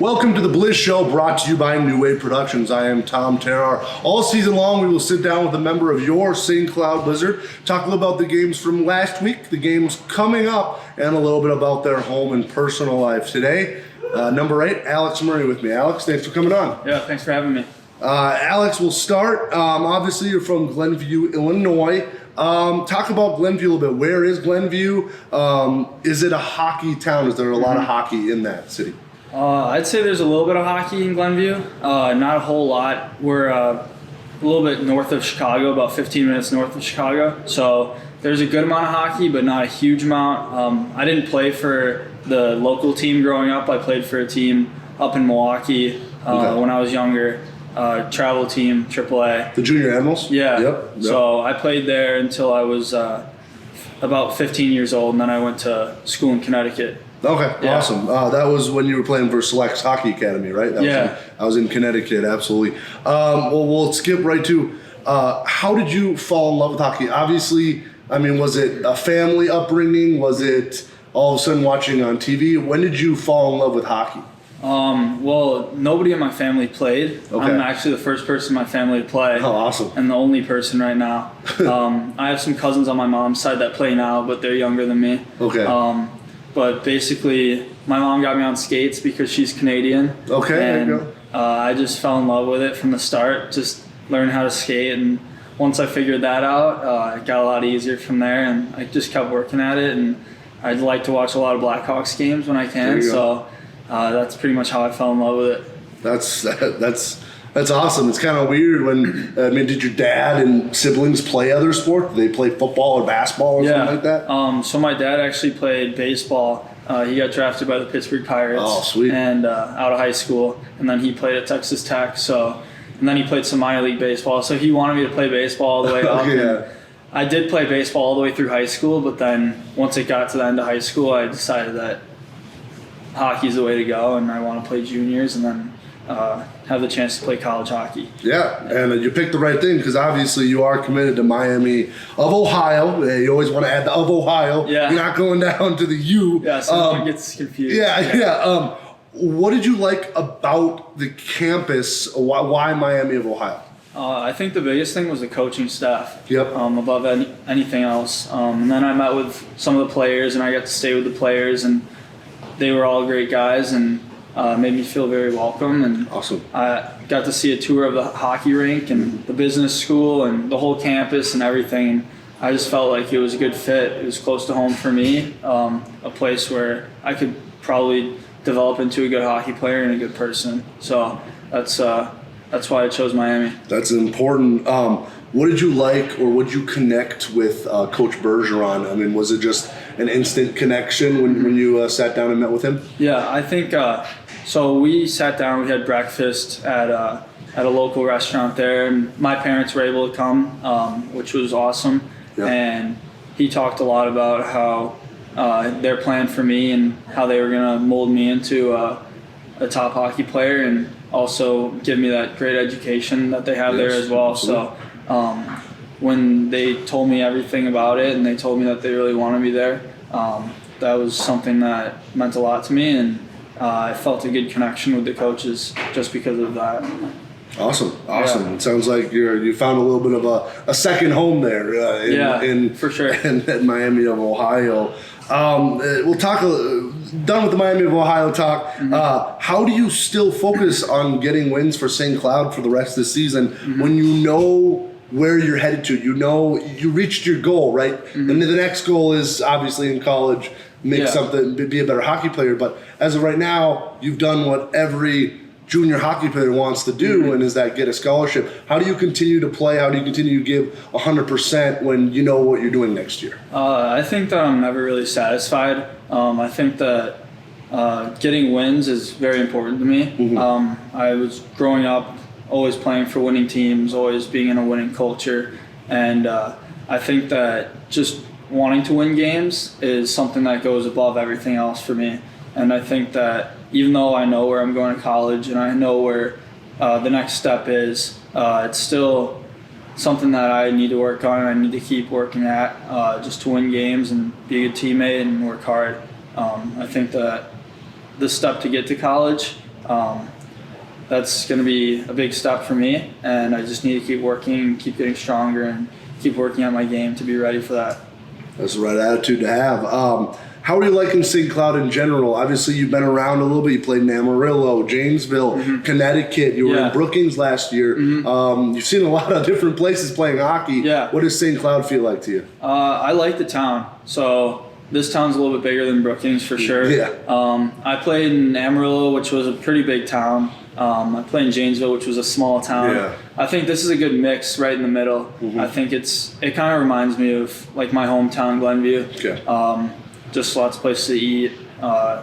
Welcome to the BlizzShow, brought to you by New Wave Productions. I am Tom Terrar. All season long, we will sit down with a member of your St. Cloud Blizzard, talk a little about the games from last week, the games coming up, and a little bit about their home and personal life. Today, number 8, Alex Murray with me. Alex, thanks for coming on. Yeah, thanks for having me. Alex, we'll start. Obviously, you're from Glenview, Illinois. Talk about Glenview a little bit. Where is Glenview? Is it a hockey town? Is there a lot of hockey in that city? I'd say there's a little bit of hockey in Glenview. Not a whole lot. We're a little bit north of Chicago, about 15 minutes north of Chicago. So there's a good amount of hockey, but not a huge amount. I didn't play for the local team growing up. I played for a team up in Milwaukee when I was younger. Travel team, AAA. The Junior Admirals? Yeah. Yep. So I played there until I was about 15 years old, and then I went to school in Connecticut. Okay, Yeah. awesome. That was when you were playing for Selects Hockey Academy, right? I was in Connecticut, absolutely. Well, we'll skip right to how did you fall in love with hockey? Obviously, I mean, was it a family upbringing? Was it all of a sudden watching on TV? When did you fall in love with hockey? Well, nobody in my family played. Okay. I'm actually the first person in my family to play. Oh, awesome. And the only person right now. I have some cousins on my mom's side that play now, but they're younger than me. Okay. But basically, my mom got me on skates because she's Canadian. Okay, there you go. I just fell in love with it from the start, just learned how to skate. And once I figured that out, it got a lot easier from there. And I just kept working at it. And I'd like to watch a lot of Blackhawks games when I can. So that's pretty much how I fell in love with it. That's awesome. It's kind of weird when, I mean, did your dad and siblings play other sports? Did they play football or basketball or something like that? So my dad actually played baseball. He got drafted by the Pittsburgh Pirates. Oh, sweet. And out of high school. And then he played at Texas Tech. And then he played some minor league baseball. So he wanted me to play baseball all the way up. Yeah. I did play baseball all the way through high school, but then once it got to the end of high school, I decided that hockey's the way to go, and I want to play juniors and then have the chance to play college hockey. Yeah, and you picked the right thing because obviously you are committed to Miami of Ohio. You always want to add the of Ohio. Yeah. You're not going down to the U. Yeah, someone gets confused. Yeah. What did you like about the campus? Why Miami of Ohio? I think the biggest thing was the coaching staff. Yep. Above anything else. And then I met with some of the players, and I got to stay with the players, and they were all great guys and made me feel very welcome. And awesome. I got to see a tour of the hockey rink and the business school and the whole campus and everything. And I just felt like it was a good fit. It was close to home for me, a place where I could probably develop into a good hockey player and a good person. So that's why I chose Miami. That's important. What did you like, or would you connect with Coach Bergeron? I mean, was it just an instant connection when you sat down and met with him? Yeah, I think so. We sat down. We had breakfast at a local restaurant there, and my parents were able to come, which was awesome. Yep. And he talked a lot about how their plan for me and how they were going to mold me into a top hockey player, and also give me that great education that they have there as well. Absolutely. So when they told me everything about it and they told me that they really wanted me there, that was something that meant a lot to me, and I felt a good connection with the coaches just because of that. Awesome. Yeah. It sounds like you found a little bit of a second home there. For sure. In Miami of Ohio. We'll talk. Done with the Miami of Ohio talk. Mm-hmm. How do you still focus on getting wins for St. Cloud for the rest of the season when you know where you're headed to? You know you reached your goal, right? And the next goal is obviously in college, make something, be a better hockey player. But as of right now, you've done what every junior hockey player wants to do, and is that get a scholarship. How do you continue to play? How do you continue to give 100% when you know what you're doing next year? I think that I'm never really satisfied. I think that getting wins is very important to me. I was growing up always playing for winning teams, always being in a winning culture, and I think that just wanting to win games is something that goes above everything else for me. And I think that even though I know where I'm going to college and I know where the next step is, it's still something that I need to work on and I need to keep working at just to win games and be a good teammate and work hard. I think that the step to get to college That's going to be a big step for me, and I just need to keep working, keep getting stronger, and keep working on my game to be ready for that. That's the right attitude to have. How are you liking St. Cloud in general? Obviously, you've been around a little bit. You played in Amarillo, Janesville, Connecticut. You were in Brookings last year. You've seen a lot of different places playing hockey. Yeah. What does St. Cloud feel like to you? I like the town. So this town's a little bit bigger than Brookings for sure. Yeah. I played in Amarillo, which was a pretty big town. I played in Janesville, which was a small town. Yeah. I think this is a good mix right in the middle. I think it kind of reminds me of like my hometown, Glenview. Okay. Just lots of places to eat.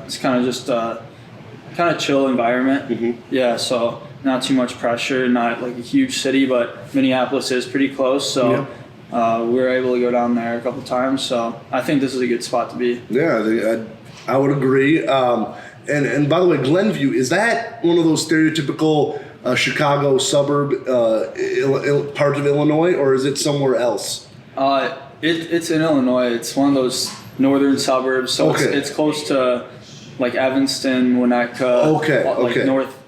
It's kind of just kind of chill environment. Yeah, so not too much pressure, not like a huge city, but Minneapolis is pretty close. So we were able to go down there a couple times. So I think this is a good spot to be. Yeah, I would agree. And by the way, Glenview, is that one of those stereotypical Chicago suburb part of Illinois, or is it somewhere else? It's in Illinois. It's one of those northern suburbs, so it's close to like Evanston, Winnetka. Like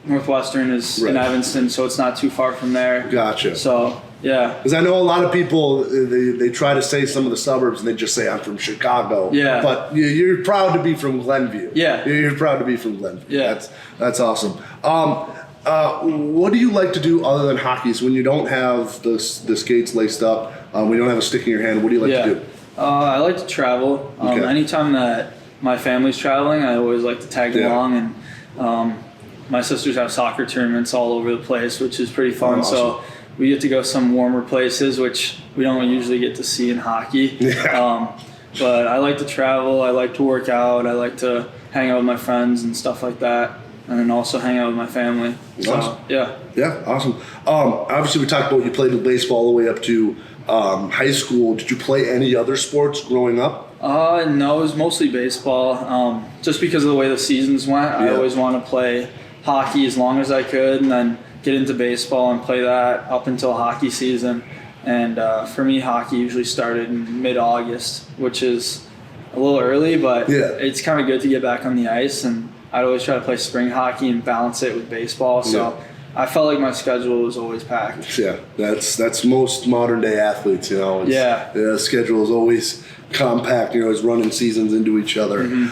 Northwestern is in Evanston, so it's not too far from there. Gotcha. So yeah, because I know a lot of people they try to say some of the suburbs and they just say I'm from Chicago. Yeah, but you're proud to be from Glenview. Yeah, you're proud to be from Glenview. Yeah, that's awesome. What do you like to do other than hockey? So when you don't have the skates laced up, when you don't have a stick in your hand, what do you like to do? I like to travel. Anytime that my family's traveling, I always like to tag along. And my sisters have soccer tournaments all over the place, which is pretty fun. Awesome. So we get to go some warmer places, which we don't usually get to see in hockey. Yeah. But I like to travel. I like to work out. I like to hang out with my friends and stuff like that. And then also hang out with my family. So, awesome. Yeah. Yeah, awesome. Obviously, we talked about you played with baseball all the way up to high school. Did you play any other sports growing up? No, it was mostly baseball. Just because of the way the seasons went, I always wanted to play hockey as long as I could, and then get into baseball and play that up until hockey season. And for me, hockey usually started in mid-August, which is a little early, but it's kind of good to get back on the ice. And I'd always try to play spring hockey and balance it with baseball. So I felt like my schedule was always packed. Yeah, that's most modern day athletes, you know. The schedule is always compact. You're always running seasons into each other.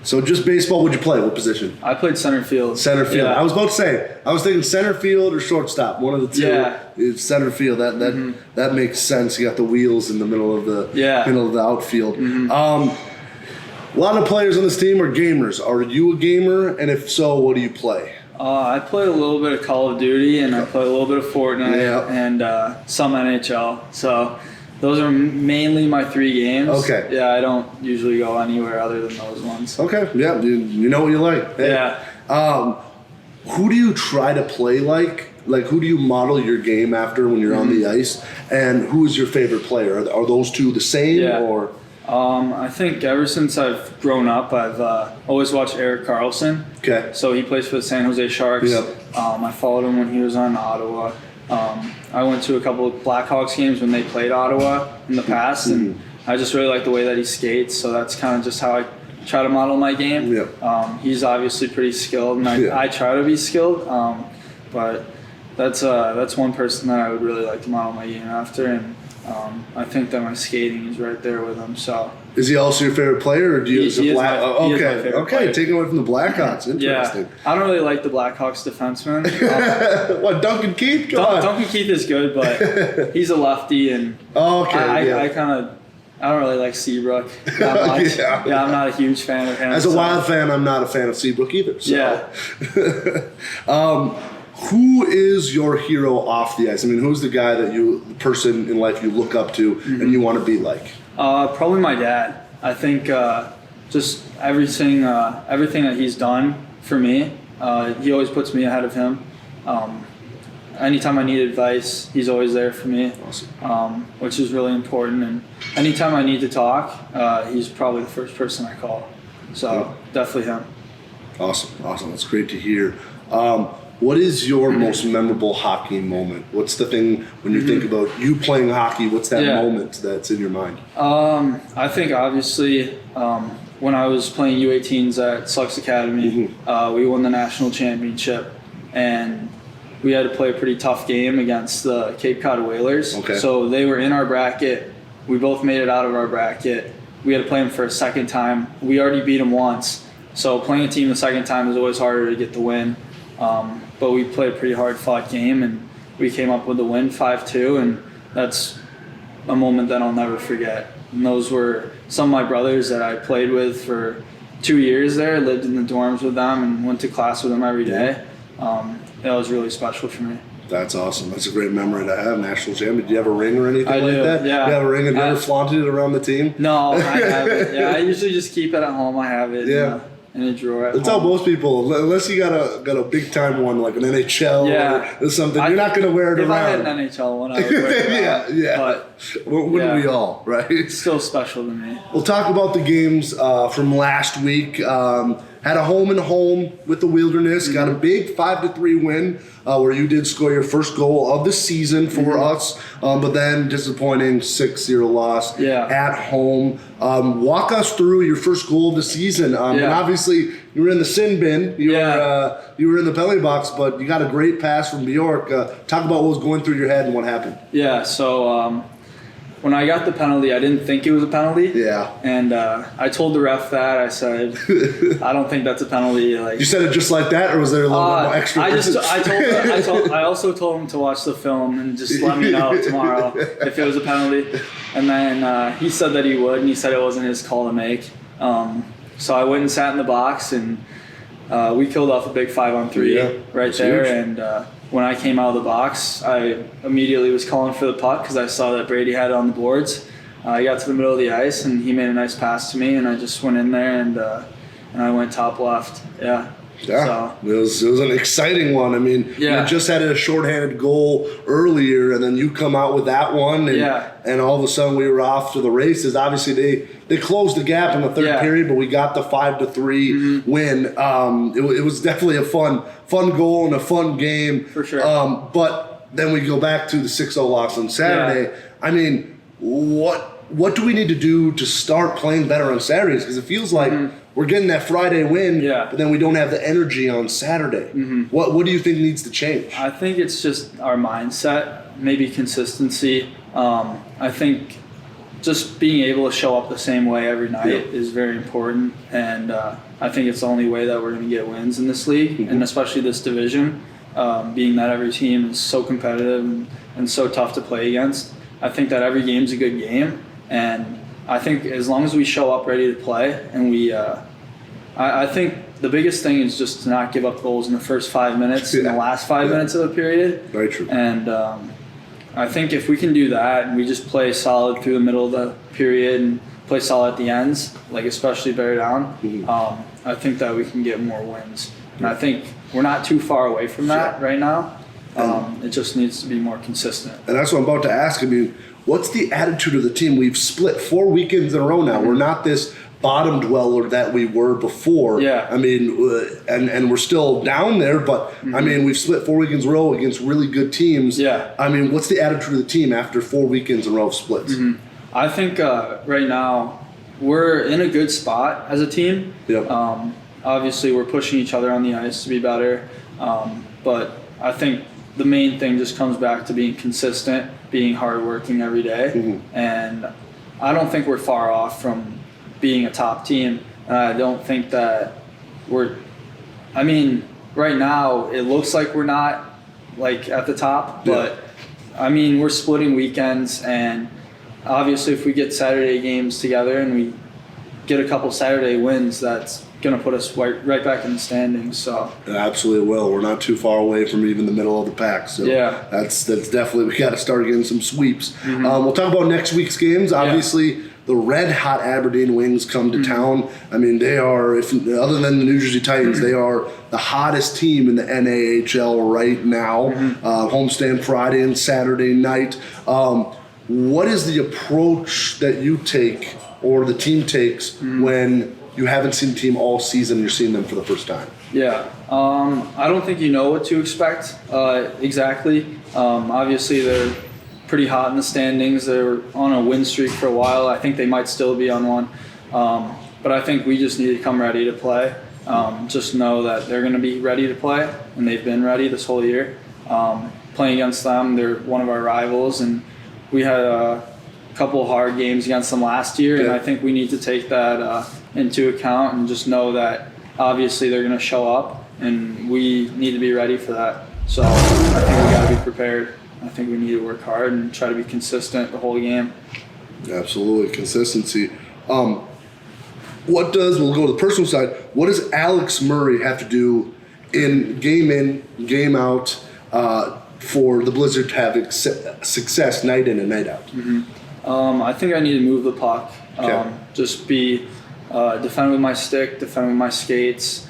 So just baseball, would you play? What position? I played center field. Center field. I was about to say, I was thinking center field or shortstop. One of the two. Yeah. It's center field. That makes sense. You got the wheels in the middle of the outfield. A lot of players on this team are gamers. Are you a gamer? And if so, what do you play? I play a little bit of Call of Duty, and I play a little bit of Fortnite, and some NHL. So those are mainly my 3 games. Okay. Yeah, I don't usually go anywhere other than those ones. Okay. Yeah, you know what you like. Hey. Yeah. Who do you try to play like? Like, who do you model your game after when you're on the ice? And who is your favorite player? Are those two the same? Or? I think ever since I've grown up, I've always watched Erik Karlsson. Okay. So he plays for the San Jose Sharks. Yep. I followed him when he was on Ottawa. I went to a couple of Blackhawks games when they played Ottawa in the past, and I just really like the way that he skates. So that's kind of just how I try to model my game. Yep. He's obviously pretty skilled, and I try to be skilled. But that's one person that I would really like to model my game after, and I think that my skating is right there with him. So is he also your favorite player, or do you? He is my favorite player. Taking away from the Blackhawks. Interesting. Yeah, I don't really like the Blackhawks defenseman. What, Duncan Keith? Duncan Keith is good, but he's a lefty, and I don't really like Seabrook that much. I'm not a huge fan of him. As a Wild fan, I'm not a fan of Seabrook either. So. Yeah. Who is your hero off the ice? I mean, who's the guy the person in life you look up to and you want to be like? Probably my dad. I think just everything that he's done for me, he always puts me ahead of him. Anytime I need advice, he's always there for me. Awesome. Which is really important. And anytime I need to talk, he's probably the first person I call. So definitely him. Awesome. That's great to hear. What is your most memorable hockey moment? What's the thing when you think about you playing hockey? What's that moment that's in your mind? I think obviously when I was playing U18s at Sucks Academy, we won the national championship, and we had to play a pretty tough game against the Cape Cod Whalers. Okay. So they were in our bracket. We both made it out of our bracket. We had to play them for a second time. We already beat them once. So playing a team the second time is always harder to get the win. But we played a pretty hard-fought game, and we came up with the win 5-2, and that's a moment that I'll never forget. And those were some of my brothers that I played with for 2 years there, lived in the dorms with them, and went to class with them every day. That was really special for me. That's awesome. That's a great memory to have, national champion. Do you have a ring or anything I like do, that? yeah. You have a ring? Have you ever flaunted it around the team? No, I haven't. Yeah, I usually just keep it at home. I have it in a drawer at That's home. how most people, unless you got a big time one like an NHL or something, you're not going to wear it if around. If I had an NHL one, I would wear it around. Yeah. But wouldn't we all, right? It's still special to me. We'll talk about the games from last week. Had a home and home with the Wilderness. Got a big 5-3 win where you did score your first goal of the season for us. But then disappointing 6-0 loss at home. Walk us through your first goal of the season. And obviously you were in the sin bin. You were in the penalty box, but you got a great pass from Bjork. Talk about what was going through your head and what happened. Yeah, so when I got the penalty, I didn't think it was a penalty. Yeah. And I told the ref that. I said, I don't think that's a penalty. Like, you said it just like that, or was there a little bit more extra? I also told him to watch the film and just let me know tomorrow if it was a penalty. And then he said that he would, and he said it wasn't his call to make. So I went and sat in the box, and we killed off a big 5-on-3 right there. Huge. And when I came out of the box, I immediately was calling for the puck because I saw that Brady had it on the boards. I got to the middle of the ice, and he made a nice pass to me, and I just went in there, and I went top left. Yeah. So. It was an exciting one. I mean, you just had a shorthanded goal earlier, and then you come out with that one, and all of a sudden we were off to the races. Obviously, they closed the gap in the third period, but we got the 5-3 win. It was definitely a fun goal and a fun game. For sure. But then we go back to the 6-0 loss on Saturday. Yeah. I mean, what do we need to do to start playing better on Saturdays? Because it feels like we're getting that Friday win, but then we don't have the energy on Saturday. What do you think needs to change? I think it's just our mindset, maybe consistency. I think just being able to show up the same way every night is very important, and I think it's the only way that we're going to get wins in this league, and especially this division, being that every team is so competitive and so tough to play against. I think that every game's a good game, and I think as long as we show up ready to play, and I think the biggest thing is just to not give up goals in the first 5 minutes, in the last 5 minutes of the period. Very true. And I think if we can do that and we just play solid through the middle of the period and play solid at the ends, like especially bear down, I think that we can get more wins. And I think we're not too far away from that right now. It just needs to be more consistent. And that's what I'm about to ask. I mean, what's the attitude of the team? We've split 4 weekends in a row now. We're not this bottom dweller that we were before. Yeah. I mean, and we're still down there, but I mean, we've split 4 weekends in a row against really good teams. Yeah. I mean, what's the attitude of the team after 4 weekends in a row of splits? I think right now we're in a good spot as a team. Yep. Obviously, we're pushing each other on the ice to be better, but I think the main thing just comes back to being consistent, being hardworking every day, and I don't think we're far off from being a top team. I don't think that right now it looks like we're not like at the top, but I mean, we're splitting weekends, and obviously if we get Saturday games together and we get a couple Saturday wins, that's going to put us right back in the standings. So it absolutely will. We're not too far away from even the middle of the pack. So that's definitely, we got to start getting some sweeps. We'll talk about next week's games. Obviously, the red hot Aberdeen Wings come to town. I mean, they are, other than the New Jersey Titans, they are the hottest team in the NAHL right now. Homestand Friday and Saturday night. What is the approach that you take or the team takes when you haven't seen the team all season and you're seeing them for the first time? Yeah, I don't think you know what to expect exactly. Obviously, they're pretty hot in the standings. They were on a win streak for a while. I think they might still be on one. But I think we just need to come ready to play. Just know that they're going to be ready to play, and they've been ready this whole year. Playing against them, they're one of our rivals, and we had a couple of hard games against them last year, and I think we need to take that into account and just know that obviously they're going to show up, and we need to be ready for that. So I think we got to be prepared. I think we need to work hard and try to be consistent the whole game. Absolutely, consistency. We'll go to the personal side. What does Alex Murray have to do in, game out, for the Blizzard to have success night in and night out? I think I need to move the puck. Just be defend with my stick, defend with my skates.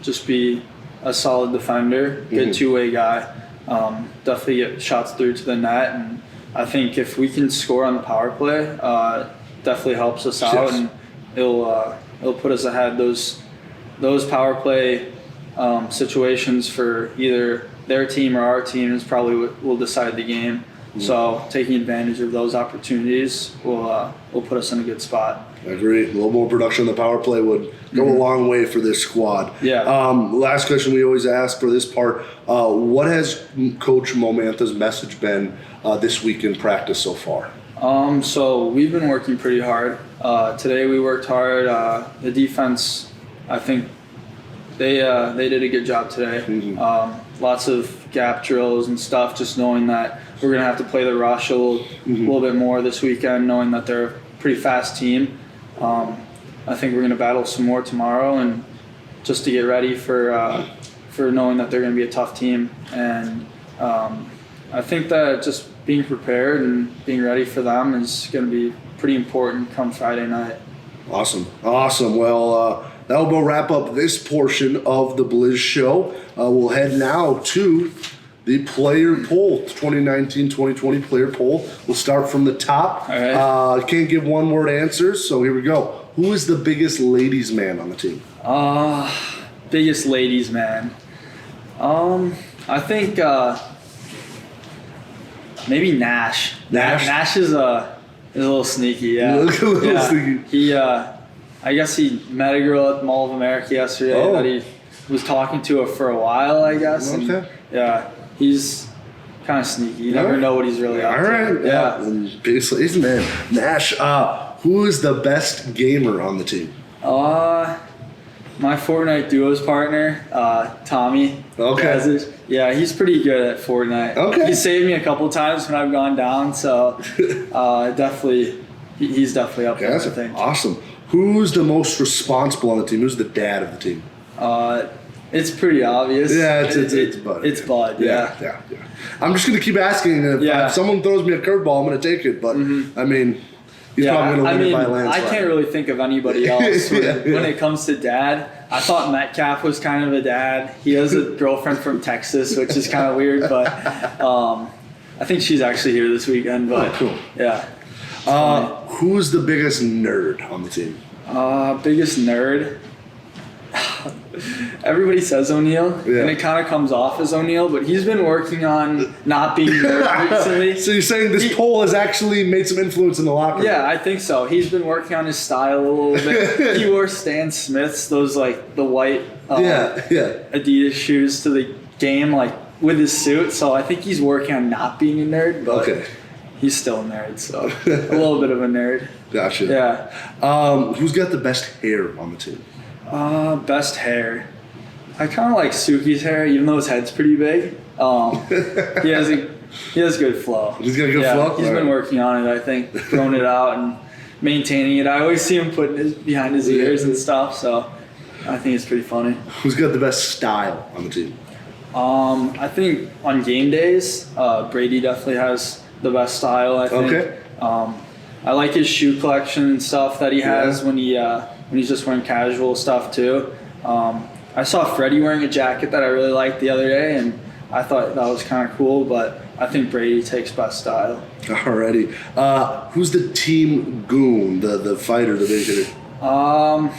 Just be a solid defender, good two-way guy. Definitely get shots through to the net, and I think if we can score on the power play, definitely helps us out, and it'll put us ahead. Those power play situations for either their team or our team is probably what will decide the game. So taking advantage of those opportunities will put us in a good spot. I agree. A little more production on the power play would go a long way for this squad. Yeah. Last question we always ask for this part. What has Coach Momantha's message been this week in practice so far? So we've been working pretty hard. Today we worked hard. The defense, I think they did a good job today. Lots of gap drills and stuff, just knowing that we're going to have to play the rush a little bit more this weekend, knowing that they're a pretty fast team. I think we're going to battle some more tomorrow, and just to get ready for knowing that they're going to be a tough team. And I think that just being prepared and being ready for them is going to be pretty important come Friday night. Awesome. Well, that will wrap up this portion of the Blizz Show. We'll head now to the player poll, 2019-2020 player poll. We'll start from the top. All right. Can't give one-word answers, so here we go. Who is the biggest ladies' man on the team? Biggest ladies' man. I think maybe Nash. Nash is a little sneaky. Yeah. A little sneaky. He, I guess he met a girl at the Mall of America yesterday that he was talking to her for a while, I guess. Okay. And, yeah, he's kind of sneaky. You never know what he's really up to. All right. Yeah. Biggest ladies' man. Nash. Who is the best gamer on the team? My Fortnite duos partner, Tommy. Okay. Yeah, he's pretty good at Fortnite. Okay. He saved me a couple times when I've gone down, so definitely, he's definitely up there, I think. Awesome. Who's the most responsible on the team? Who's the dad of the team? It's pretty obvious. Yeah, it's Bud. It's Bud, yeah. I'm just going to keep asking. If someone throws me a curveball, I'm going to take it. But, I mean, he's probably going to win it by a landslide. I can't really think of anybody else when it comes to dad. I thought Metcalf was kind of a dad. He has a girlfriend from Texas, which is kind of weird. But I think she's actually here this weekend. But cool. Yeah. Who's the biggest nerd on the team? Biggest nerd? Everybody says O'Neal, and it kind of comes off as O'Neal, but he's been working on not being nerd recently. So you're saying this poll has actually made some influence in the locker room? Yeah, I think so. He's been working on his style a little bit. He wore Stan Smith's, those like the white Adidas shoes to the game, like with his suit. So I think he's working on not being a nerd, but he's still a nerd, so a little bit of a nerd. Gotcha. Yeah. Who's got the best hair on the team? Best hair. I kind of like Suki's hair, even though his head's pretty big. He has good flow. He's got a good flow? He's been working on it, I think, growing it out and maintaining it. I always see him putting it behind his ears and stuff, so I think it's pretty funny. Who's got the best style on the team? I think on game days, Brady definitely has the best style, I think. Okay. I like his shoe collection and stuff that he has when he's just wearing casual stuff too. I saw Freddie wearing a jacket that I really liked the other day, and I thought that was kind of cool, but I think Brady takes best style. Alrighty. Who's the team goon, the fighter, the big hitter? I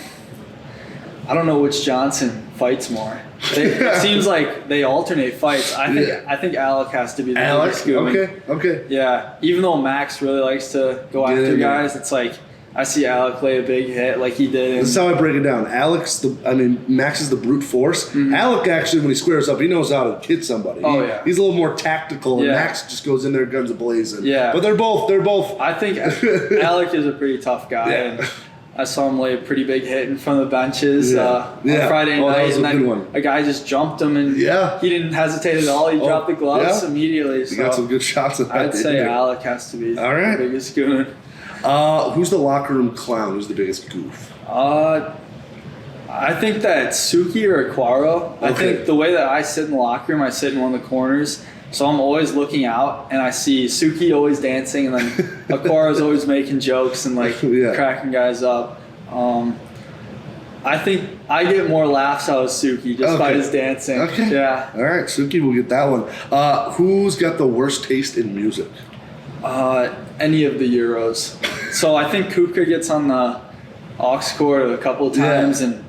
don't know which Johnson fights more. It seems like they alternate fights. I think Alec has to be the biggest goon. Okay. Yeah, even though Max really likes to go after guys, it's like I see Alec lay a big hit like he did. This is how I break it down. Max is the brute force. Alec actually, when he squares up, he knows how to hit somebody. Oh, yeah. He's a little more tactical, and Yeah. Max just goes in there guns a-blazing. Yeah. But they're both. I think Alec is a pretty tough guy. Yeah. And I saw him lay a pretty big hit in front of the benches on Friday That night, was a and good then one. a guy just jumped him, and he didn't hesitate at all. He dropped the gloves immediately. He got some good shots at that. I'd say Alec has to be the biggest goon. Who's the locker room clown? Who's the biggest goof? I think that Suki or Aquaro. I think the way that I sit in the locker room, I sit in one of the corners. So I'm always looking out, and I see Suki always dancing, and then Aquaro's always making jokes and cracking guys up. I think I get more laughs out of Suki just by his dancing. Okay. Yeah. All right, Suki will get that one. Who's got the worst taste in music? Any of the Euros. So I think Kupka gets on the aux cord a couple of times, and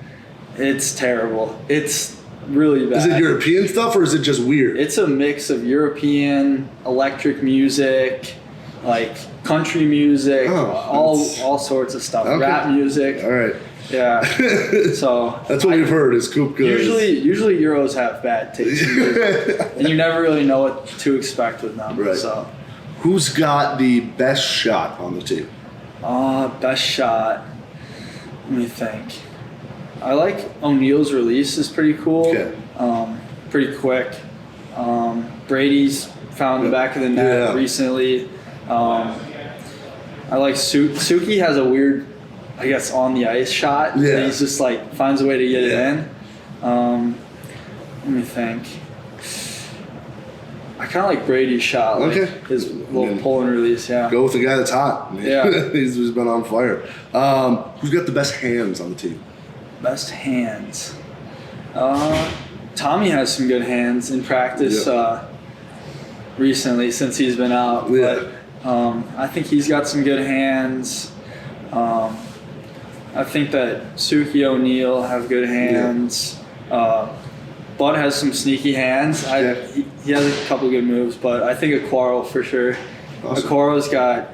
it's terrible. It's really bad. Is it European stuff or is it just weird? It's a mix of European, electric music, like country music, all sorts of stuff. Okay. Rap music. All right. Yeah. So that's what we've heard is Kupka. Usually Euros have bad taste in music, and you never really know what to expect with them. Right. So. Who's got the best shot on the team? Best shot. Let me think. I like O'Neal's release is pretty cool. Okay. Pretty quick. Brady's found the back of the net recently. I like Suki has a weird, I guess, on the ice shot. Yeah. He's just like finds a way to get it in. Let me think. I kind of like Brady's shot, like his little pull and release. Yeah. Go with the guy that's hot. Yeah. he's been on fire. Who's got the best hands on the team? Best hands. Tommy has some good hands in practice recently since he's been out. Yeah. But I think he's got some good hands. I think that Suki O'Neal have good hands. Bud has some sneaky hands. He has a couple good moves, but I think Aquaro for sure. Awesome. Aquaro's got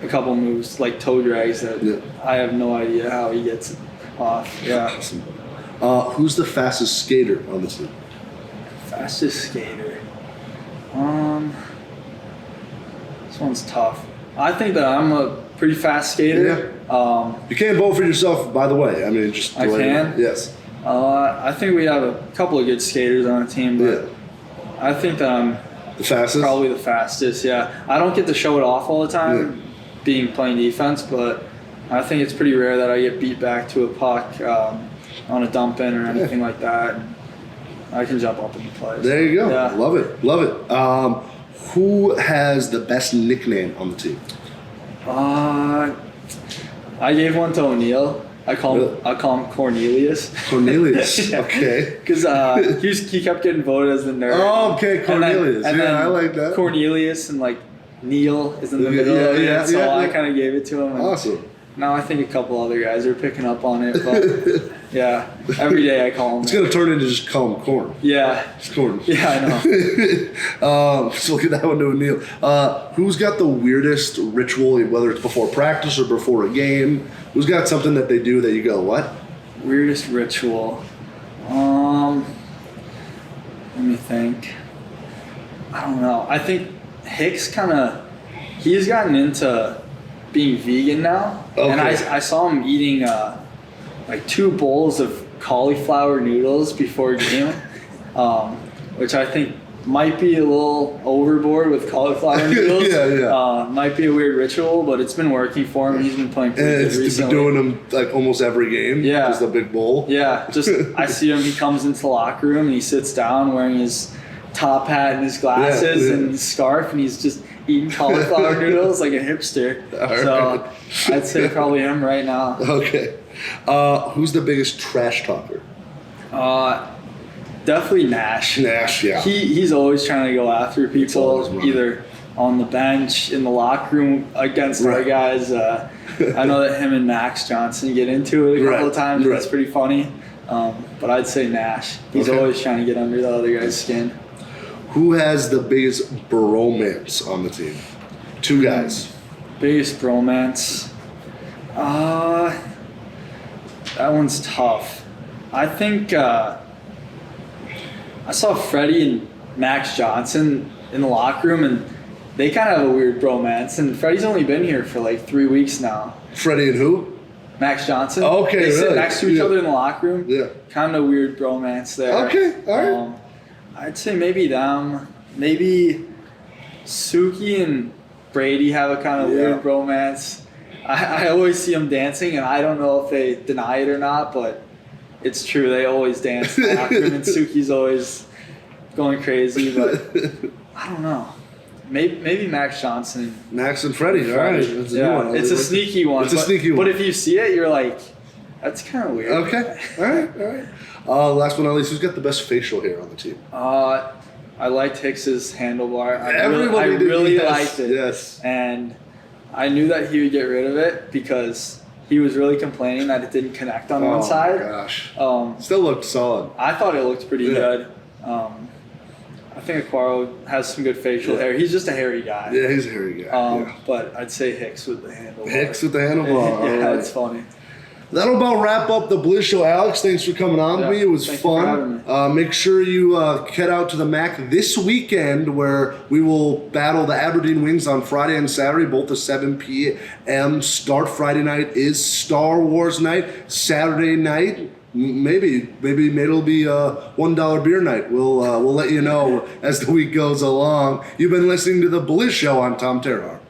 a couple moves like toe drags that I have no idea how he gets off. Yeah. Awesome. Who's the fastest skater on the team? Fastest skater. This one's tough. I think that I'm a pretty fast skater. You can't vote for yourself, by the way. I mean, just I can? Yes. I think we have a couple of good skaters on the team, but I think that I'm the fastest. Probably the fastest. Yeah. I don't get to show it off all the time, playing defense, but I think it's pretty rare that I get beat back to a puck on a dump in or anything like that. I can jump up in the play. There you go. Yeah. Love it. Who has the best nickname on the team? I gave one to O'Neal. I call him Cornelius. Cornelius. Okay. Because he kept getting voted as the nerd. Oh, okay, Cornelius. And then I like that. Cornelius and Neil is in the middle of it, so I kind of gave it to him. Awesome. Now I think a couple other guys are picking up on it, but yeah, every day I call him. It's gonna turn into just call him Corn. Yeah. It's Corn. Yeah, I know. So we'll get that one to O'Neal. Who's got the weirdest ritual, whether it's before practice or before a game? Who's got something that they do that you go, what? Weirdest ritual. Let me think. I don't know. I think Hicks he's gotten into being vegan now. Okay. And I saw him eating 2 bowls of cauliflower noodles before a game, which I think might be a little overboard with cauliflower noodles. Might be a weird ritual, but it's been working for him. He's been playing pretty good recently. He's been doing them almost every game. Yeah. Just a big bowl. Yeah. Just I see him. He comes into the locker room and he sits down wearing his top hat and his glasses and his scarf, and he's just eating cauliflower noodles like a hipster. So I'd say probably him right now. Okay. Who's the biggest trash talker? Definitely Nash. Nash, yeah. He's always trying to go after people, either on the bench, in the locker room, against other guys. I know that him and Max Johnson get into it a couple of times. That's pretty funny. But I'd say Nash. He's always trying to get under the other guy's skin. Who has the biggest bromance on the team? 2 guys. Biggest bromance. That one's tough. I think I saw Freddie and Max Johnson in the locker room, and they kind of have a weird bromance. And Freddie's only been here for like 3 weeks now. Freddie and who? Max Johnson. Okay, they sit really? next to each other in the locker room. Yeah. Kind of weird bromance there. Okay, all right. I'd say maybe them. Maybe Suki and Brady have a kind of weird bromance. I always see them dancing, and I don't know if they deny it or not, but it's true. They always dance in the locker room, and Suki's always going crazy, but I don't know. Maybe Max Johnson. Max and Freddie, all right. That's a new one. It's a sneaky one. It's a sneaky one. But if you see it, you're like, that's kind of weird. Okay, all right. Last but not least, who's got the best facial hair on the team? I liked Hicks's handlebar. I Everybody did, really yes, liked it. Yes. And I knew that he would get rid of it because he was really complaining that it didn't connect on one side. Oh, gosh. Still looked solid. I thought it looked pretty good. I think Aquaro has some good facial hair. He's just a hairy guy. Yeah, he's a hairy guy. But I'd say Hicks with the handlebar. Hicks with the handlebar. Yeah, right. it's funny. That'll about wrap up the BlizzShow. Alex, thanks for coming on with me. It was Thank you for having fun. Make sure you head out to the MAC this weekend where we will battle the Aberdeen Wings on Friday and Saturday, both at 7 p.m. start. Friday night is Star Wars night. Saturday night, maybe it'll be a $1 beer night. We'll let you know as the week goes along. You've been listening to the BlizzShow on Tom Terrar.